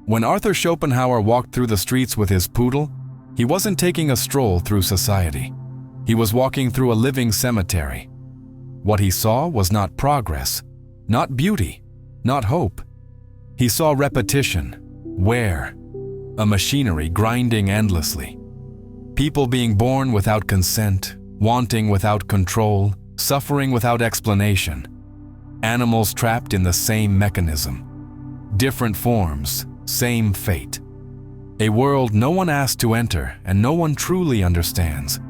When Arthur Schopenhauer walked through the streets with his poodle, he wasn't taking a stroll through society. He was walking through a living cemetery. What he saw was not progress, not beauty, not hope. He saw repetition, wear, a machinery grinding endlessly. People being born without consent, wanting without control, suffering without explanation. Animals trapped in the same mechanism. Different forms, same fate. A world no one asked to enter and no one truly understands.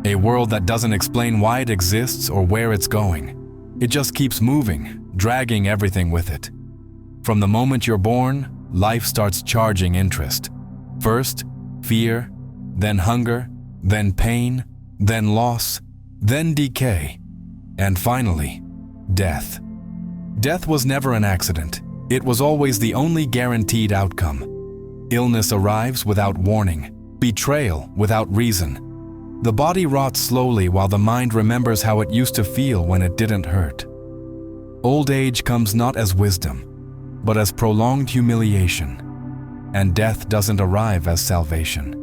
A world that doesn't explain why it exists or where it's going. It just keeps moving, dragging everything with it. From the moment you're born, life starts charging interest. First, fear, then hunger, then pain, then loss, then decay, and finally, death. Death was never an accident. It was always the only guaranteed outcome. Illness arrives without warning, betrayal without reason. The body rots slowly while the mind remembers how it used to feel when it didn't hurt. Old age comes not as wisdom, but as prolonged humiliation. And death doesn't arrive as salvation.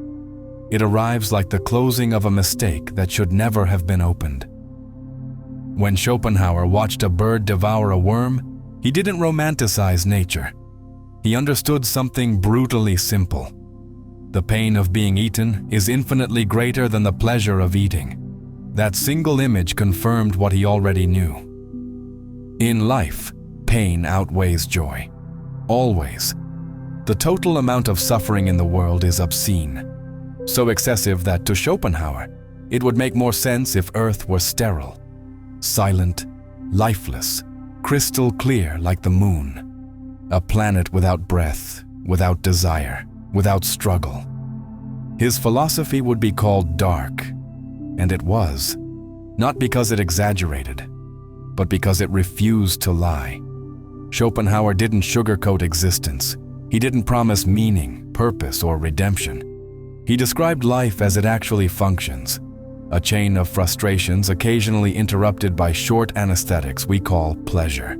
It arrives like the closing of a mistake that should never have been opened. When Schopenhauer watched a bird devour a worm, he didn't romanticize nature. He understood something brutally simple. The pain of being eaten is infinitely greater than the pleasure of eating. That single image confirmed what he already knew. In life, pain outweighs joy. Always. The total amount of suffering in the world is obscene. So excessive that to Schopenhauer, it would make more sense if Earth were sterile, silent, lifeless, crystal clear like the moon. A planet without breath, without desire, without struggle. His philosophy would be called dark, and it was, not because it exaggerated, but because it refused to lie. Schopenhauer didn't sugarcoat existence. He didn't promise meaning, purpose, or redemption. He described life as it actually functions, a chain of frustrations occasionally interrupted by short anesthetics we call pleasure,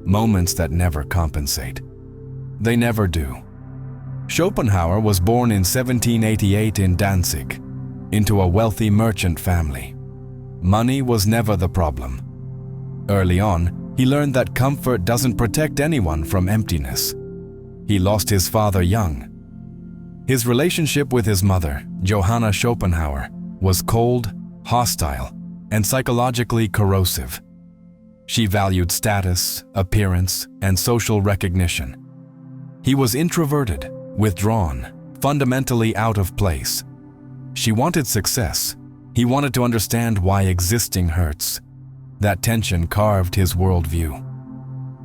moments that never compensate. They never do. Schopenhauer was born in 1788 in Danzig, into a wealthy merchant family. Money was never the problem. Early on, he learned that comfort doesn't protect anyone from emptiness. He lost his father young. His relationship with his mother, Johanna Schopenhauer, was cold, hostile, and psychologically corrosive. She valued status, appearance, and social recognition. He was introverted, withdrawn, fundamentally out of place. She wanted success. He wanted to understand why existing hurts. That tension carved his worldview.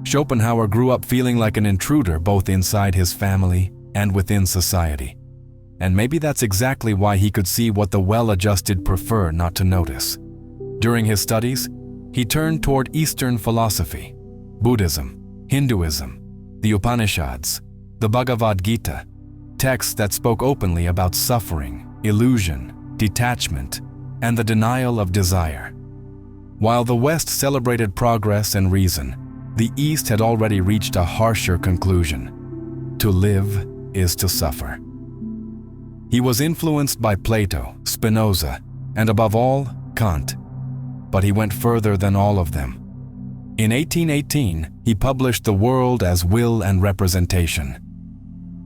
Schopenhauer grew up feeling like an intruder both inside his family and within society. And maybe that's exactly why he could see what the well-adjusted prefer not to notice. During his studies, he turned toward Eastern philosophy, Buddhism, Hinduism, the Upanishads, the Bhagavad Gita, texts that spoke openly about suffering, illusion, detachment, and the denial of desire. While the West celebrated progress and reason, the East had already reached a harsher conclusion. To live is to suffer. He was influenced by Plato, Spinoza, and above all, Kant. But he went further than all of them. In 1818, he published The World as Will and Representation.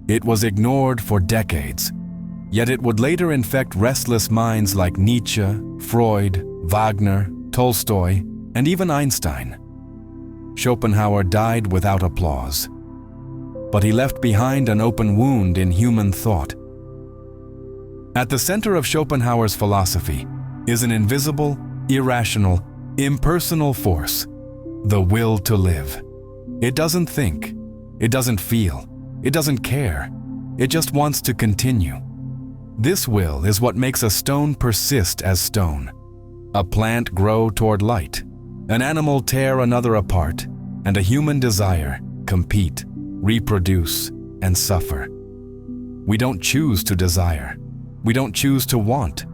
It was ignored for decades, yet it would later infect restless minds like Nietzsche, Freud, Wagner, Tolstoy, and even Einstein. Schopenhauer died without applause, but he left behind an open wound in human thought. At the center of Schopenhauer's philosophy is an invisible, irrational, impersonal force, the will to live. It doesn't think, it doesn't feel, it doesn't care, it just wants to continue. This will is what makes a stone persist as stone, a plant grow toward light, an animal tear another apart, and a human desire compete, reproduce, and suffer. We don't choose to desire. We don't choose to want.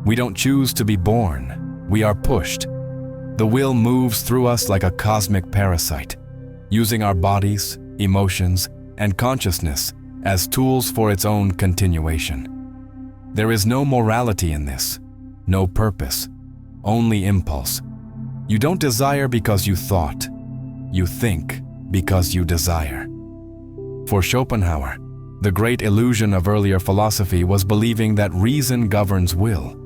We don't choose to be born. We are pushed. The will moves through us like a cosmic parasite, using our bodies, emotions, and consciousness as tools for its own continuation. There is no morality in this, no purpose, only impulse. You don't desire because you thought, you think because you desire. For Schopenhauer, the great illusion of earlier philosophy was believing that reason governs will.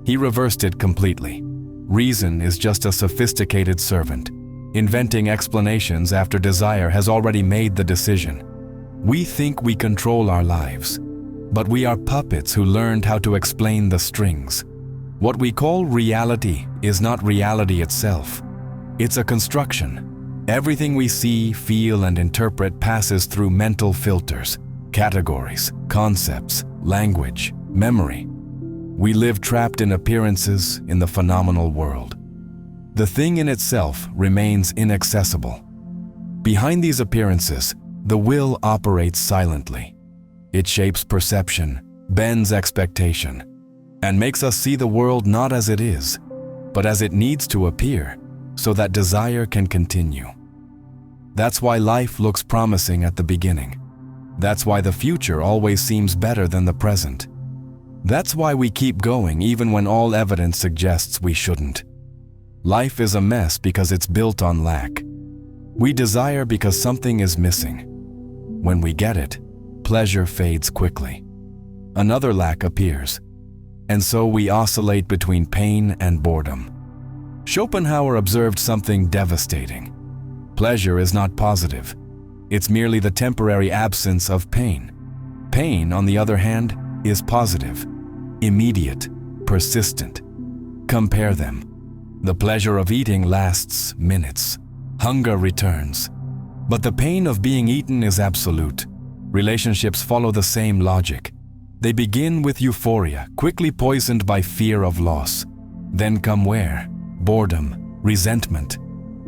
He reversed it completely. Reason is just a sophisticated servant, inventing explanations after desire has already made the decision. We think we control our lives, but we are puppets who learned how to explain the strings. What we call reality is not reality itself. It's a construction. Everything we see, feel, and interpret passes through mental filters, categories, concepts, language, memory. We live trapped in appearances in the phenomenal world. The thing in itself remains inaccessible. Behind these appearances, the will operates silently. It shapes perception, bends expectation, and makes us see the world not as it is, but as it needs to appear, so that desire can continue. That's why life looks promising at the beginning. That's why the future always seems better than the present. That's why we keep going even when all evidence suggests we shouldn't. Life is a mess because it's built on lack. We desire because something is missing. When we get it, pleasure fades quickly. Another lack appears, and so we oscillate between pain and boredom. Schopenhauer observed something devastating. Pleasure is not positive. It's merely the temporary absence of pain. Pain, on the other hand, is positive, immediate, persistent. Compare them. The pleasure of eating lasts minutes. Hunger returns. But the pain of being eaten is absolute. Relationships follow the same logic. They begin with euphoria, quickly poisoned by fear of loss. Then come wear, boredom, resentment.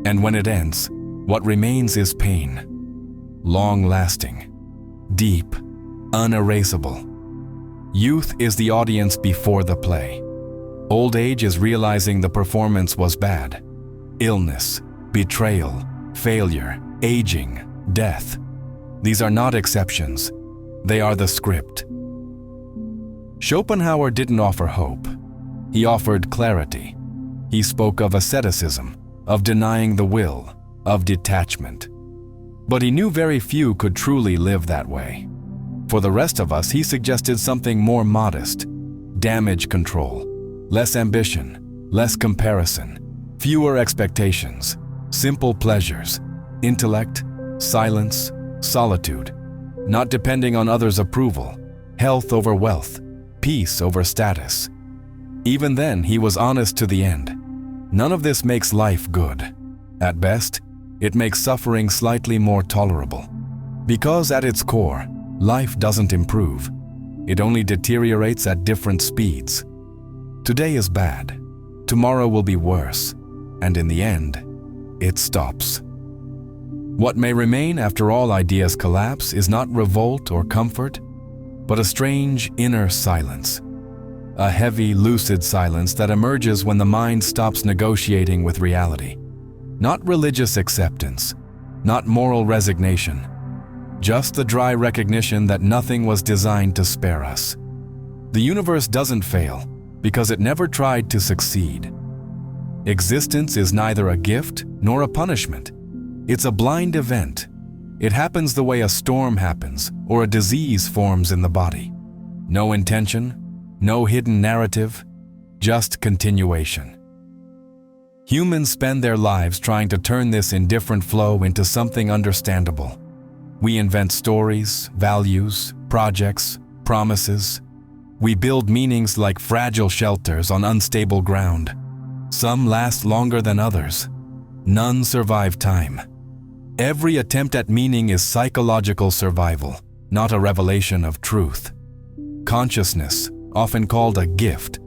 And when it ends, what remains is pain. Long-lasting, deep, unerasable. Youth is the audience before the play. Old age is realizing the performance was bad. Illness, betrayal, failure, aging, death. These are not exceptions. They are the script. Schopenhauer didn't offer hope. He offered clarity. He spoke of asceticism, of denying the will, of detachment. But he knew very few could truly live that way. For the rest of us, he suggested something more modest: damage control, less ambition, less comparison, fewer expectations, simple pleasures, intellect, silence, solitude, not depending on others' approval, health over wealth, peace over status. Even then, he was honest to the end. None of this makes life good. At best, it makes suffering slightly more tolerable. Because at its core, life doesn't improve. It only deteriorates at different speeds. Today is bad. Tomorrow will be worse. And in the end, it stops. What may remain after all ideas collapse is not revolt or comfort, but a strange inner silence. A heavy, lucid silence that emerges when the mind stops negotiating with reality. Not religious acceptance, not moral resignation, just the dry recognition that nothing was designed to spare us. The universe doesn't fail because it never tried to succeed. Existence is neither a gift nor a punishment. It's a blind event. It happens the way a storm happens or a disease forms in the body. No intention, no hidden narrative, just continuation. Humans spend their lives trying to turn this indifferent flow into something understandable. We invent stories, values, projects, promises. We build meanings like fragile shelters on unstable ground. Some last longer than others. None survive time. Every attempt at meaning is psychological survival, not a revelation of truth. Consciousness, often called a gift,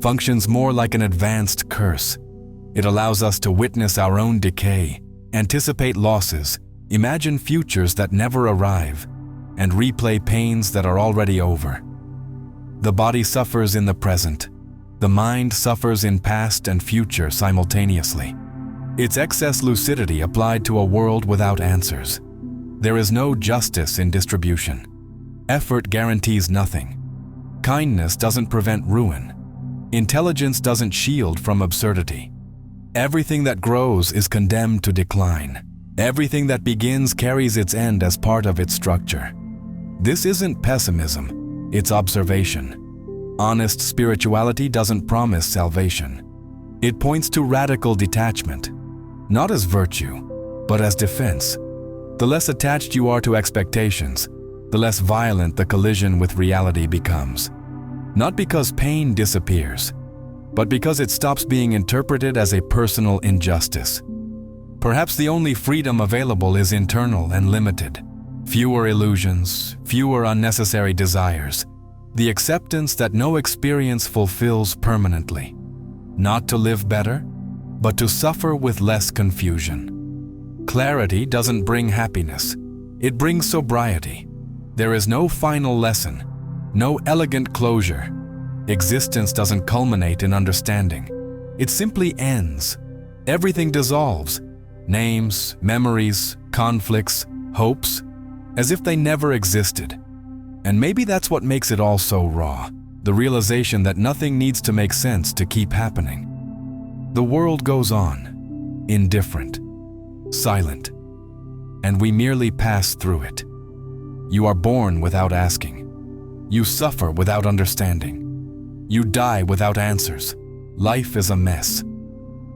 functions more like an advanced curse. It allows us to witness our own decay, anticipate losses, imagine futures that never arrive, and replay pains that are already over. The body suffers in the present. The mind suffers in past and future simultaneously. It's excess lucidity applied to a world without answers. There is no justice in distribution. Effort guarantees nothing. Kindness doesn't prevent ruin. Intelligence doesn't shield from absurdity. Everything that grows is condemned to decline. Everything that begins carries its end as part of its structure. This isn't pessimism, it's observation. Honest spirituality doesn't promise salvation. It points to radical detachment, not as virtue, but as defense. The less attached you are to expectations, the less violent the collision with reality becomes. Not because pain disappears, but because it stops being interpreted as a personal injustice. Perhaps the only freedom available is internal and limited. Fewer illusions, fewer unnecessary desires. The acceptance that no experience fulfills permanently. Not to live better, but to suffer with less confusion. Clarity doesn't bring happiness. It brings sobriety. There is no final lesson, no elegant closure. Existence doesn't culminate in understanding. It simply ends. Everything dissolves. Names, memories, conflicts, hopes, as if they never existed. And maybe that's what makes it all so raw, the realization that nothing needs to make sense to keep happening. The world goes on, indifferent, silent, and we merely pass through it. You are born without asking. You suffer without understanding. You die without answers. Life is a mess.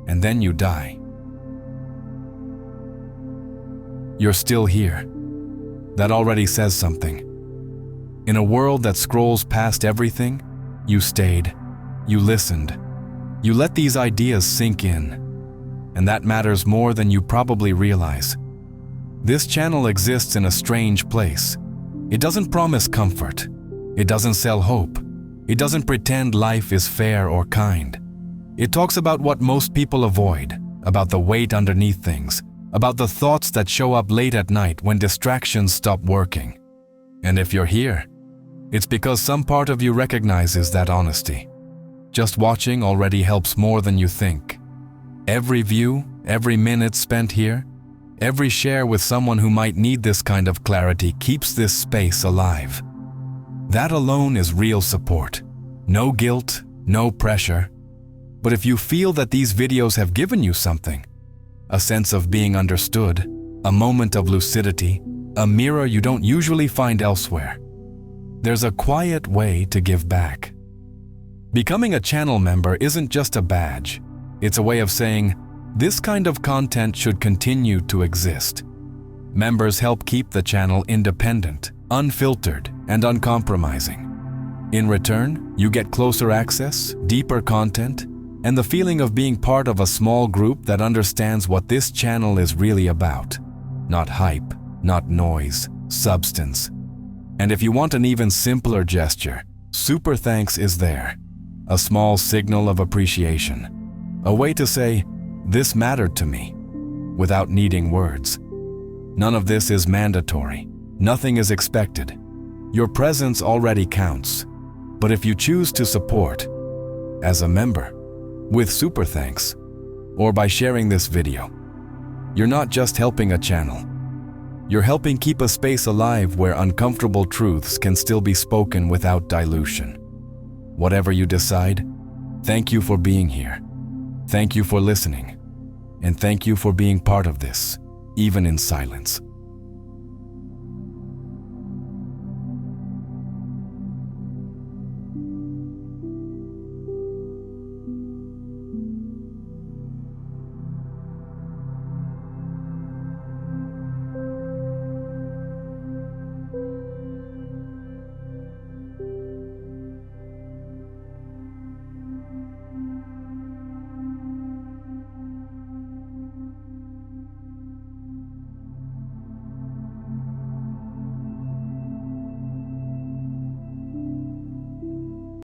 And then you die. You're still here. That already says something. In a world that scrolls past everything, you stayed, you listened, you let these ideas sink in, and that matters more than you probably realize. This channel exists in a strange place. It doesn't promise comfort. It doesn't sell hope. It doesn't pretend life is fair or kind. It talks about what most people avoid, about the weight underneath things, about the thoughts that show up late at night when distractions stop working. And if you're here, it's because some part of you recognizes that honesty. Just watching already helps more than you think. Every view, every minute spent here, every share with someone who might need this kind of clarity keeps this space alive. That alone is real support. No guilt, no pressure. But if you feel that these videos have given you something, a sense of being understood, a moment of lucidity, a mirror you don't usually find elsewhere, there's a quiet way to give back. Becoming a channel member isn't just a badge. It's a way of saying, this kind of content should continue to exist. Members help keep the channel independent, unfiltered, and uncompromising. In return, you get closer access, deeper content, and the feeling of being part of a small group that understands what this channel is really about. Not hype, not noise, substance. And if you want an even simpler gesture, Super Thanks is there. A small signal of appreciation. A way to say, this mattered to me, without needing words. None of this is mandatory. Nothing is expected. Your presence already counts. But if you choose to support, as a member, with Super Thanks, or by sharing this video, you're not just helping a channel. You're helping keep a space alive where uncomfortable truths can still be spoken without dilution. Whatever you decide, thank you for being here. Thank you for listening. And thank you for being part of this, even in silence.